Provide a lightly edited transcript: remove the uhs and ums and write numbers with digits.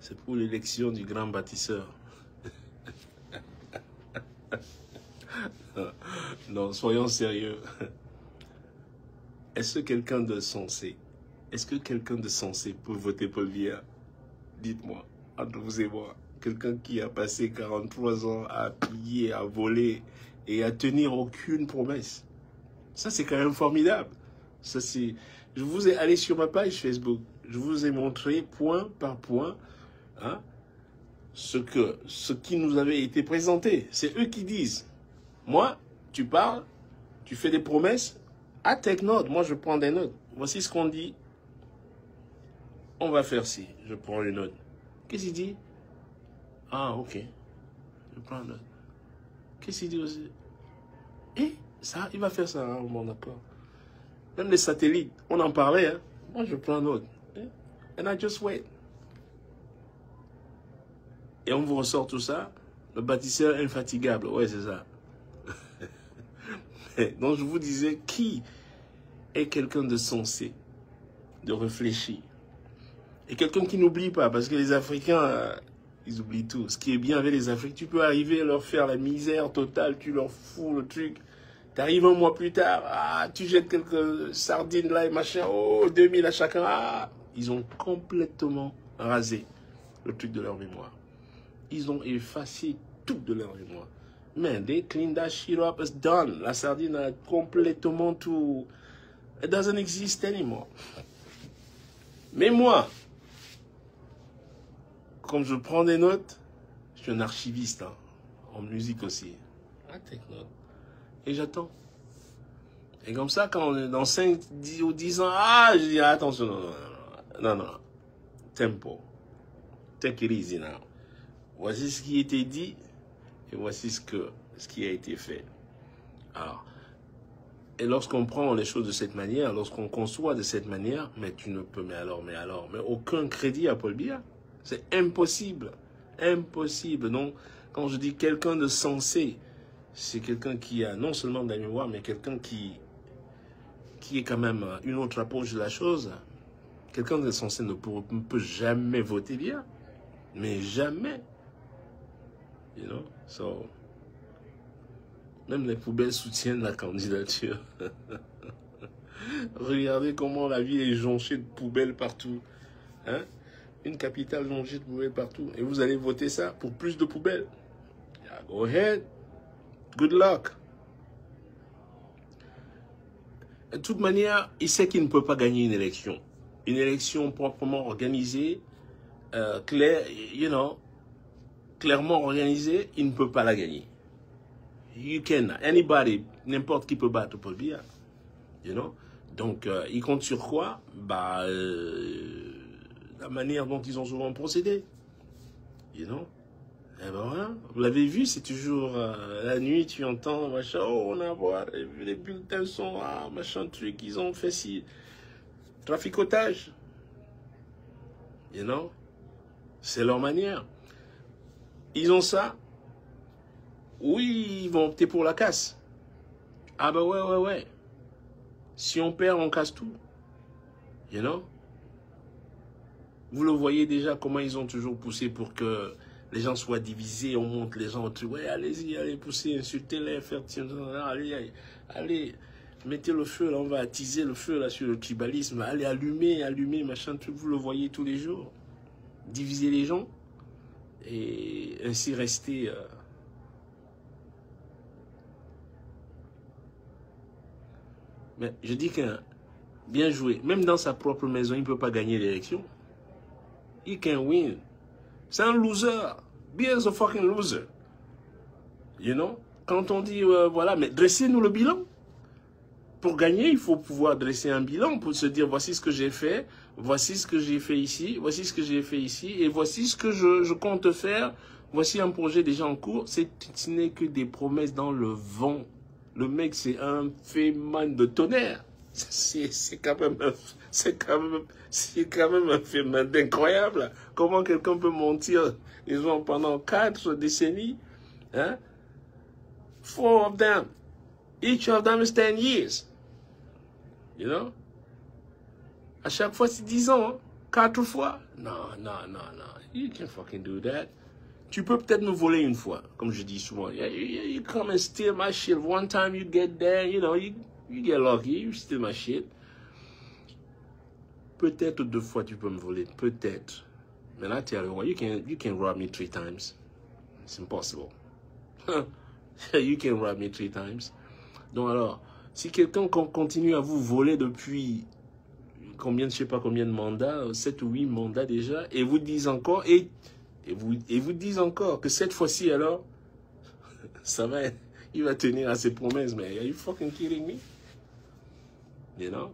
C'est pour l'élection du grand bâtisseur. Non, soyons sérieux. Est-ce que quelqu'un de sensé, peut voter Paul Biya? Dites-moi, entre vous et moi. Quelqu'un qui a passé 43 ans à piller, à voler et à tenir aucune promesse. Ça, c'est quand même formidable. Ça, c'est... Je vous ai allé sur ma page Facebook. Je vous ai montré point par point hein, ce qui nous avait été présenté. C'est eux qui disent. Moi, tu parles, tu fais des promesses, à take note. Moi, je prends des notes. Voici ce qu'on dit. On va faire ci. Je prends une note. Qu'est-ce qu'il dit? Ah, ok. Je prends une note. Qu'est-ce qu'il dit aussi? Et ça, il va faire ça, hein, bon, d'accord. Même les satellites, on en parlait. Hein. Moi, je prends note. And I just wait. Et on vous ressort tout ça. Le bâtisseur infatigable. Ouais, c'est ça. Donc, je vous disais, qui est quelqu'un de sensé, de réfléchi? Et quelqu'un qui n'oublie pas, parce que les Africains, ils oublient tout. Ce qui est bien avec les Africains, tu peux arriver à leur faire la misère totale, tu leur fous le truc. Tu arrives un mois plus tard, ah, tu jettes quelques sardines là et machin, oh, 2000 à chacun. Ah, ils ont complètement rasé le truc de leur mémoire. Ils ont effacé tout de leur mémoire. Man, they clean that shit up, it's done. La sardine a complètement tout. It doesn't exist anymore. Mais moi, comme je prends des notes, je suis un archiviste, hein, en musique aussi. I take note. Et j'attends. Et comme ça, quand on est dans 5 10 ou 10 ans, ah, je dis attention, non. Tempo. Take it easy now. Voici ce qui a été dit et voici ce qui a été fait. Alors, et lorsqu'on prend les choses de cette manière, lorsqu'on conçoit de cette manière, mais tu ne peux, mais aucun crédit à Paul Biya. C'est impossible. Impossible. Donc, quand je dis quelqu'un de sensé, c'est quelqu'un qui a non seulement de la mémoire, mais quelqu'un qui est quand même une autre approche de la chose. Quelqu'un de sensé ne peut jamais voter Biya. Mais jamais. You know? So, même les poubelles soutiennent la candidature. Regardez comment la ville est jonchée de poubelles partout. Hein? Une capitale jonchée de poubelles partout. Et vous allez voter ça pour plus de poubelles. Yeah, go ahead. Good luck. De toute manière, il sait qu'il ne peut pas gagner une élection. Une élection proprement organisée, clairement organisée, il ne peut pas la gagner. Anybody, n'importe qui peut battre Paul Biya. You know? Donc, il compte sur quoi? La manière dont ils ont souvent procédé. You know? Et ben voilà. Vous l'avez vu, c'est toujours la nuit, tu entends, machin, oh, on a voir, les bulletins sont, ah, machin, truc, ils ont fait ci. Traficotage. You know? C'est leur manière. Ils ont ça. Oui, ils vont opter pour la casse. Ah bah ouais. Si on perd, on casse tout. You know? Vous le voyez déjà comment ils ont toujours poussé pour que les gens soient divisés. On monte les gens au truc. Ouais, allez-y, allez pousser, insultez-les, allez, mettez le feu là, on va attiser le feu là sur le tribalisme. Allez, allumer, machin, truc. Vous le voyez tous les jours. Diviser les gens et ainsi rester... Mais je dis que bien joué. Même dans sa propre maison, il ne peut pas gagner l'élection. He can win. C'est un loser. Biya is a fucking loser. You know? Quand on dit, voilà, mais dressez-nous le bilan. Pour gagner, il faut pouvoir dresser un bilan pour se dire, voici ce que j'ai fait, voici ce que j'ai fait ici, voici ce que j'ai fait ici, et voici ce que je compte faire. Voici un projet déjà en cours. Ce n'est que des promesses dans le vent. Le mec, c'est un phénomène de tonnerre. C'est quand même un phénomène incroyable. Comment quelqu'un peut mentir, disons, pendant 4 décennies, hein? 4 of them. Each of them is 10 years. You know? À chaque fois, c'est 10 ans. Hein? 4 fois? Non, non, non, non. You can't fucking do that. Tu peux peut-être me voler une fois, comme je dis souvent. You come and steal my shit. One time you get there, you know, you get lucky, you steal my shit. Peut-être 2 fois tu peux me voler, peut-être. Mais là, tell you what, you can rob me 3 times. It's impossible. You can rob me 3 times. Donc alors, si quelqu'un continue à vous voler depuis combien, je sais pas combien de mandats, 7 ou 8 mandats déjà, et vous disent encore, et vous disent encore que cette fois-ci alors, ça va, il va tenir à ses promesses, mais are you fucking kidding me? You know?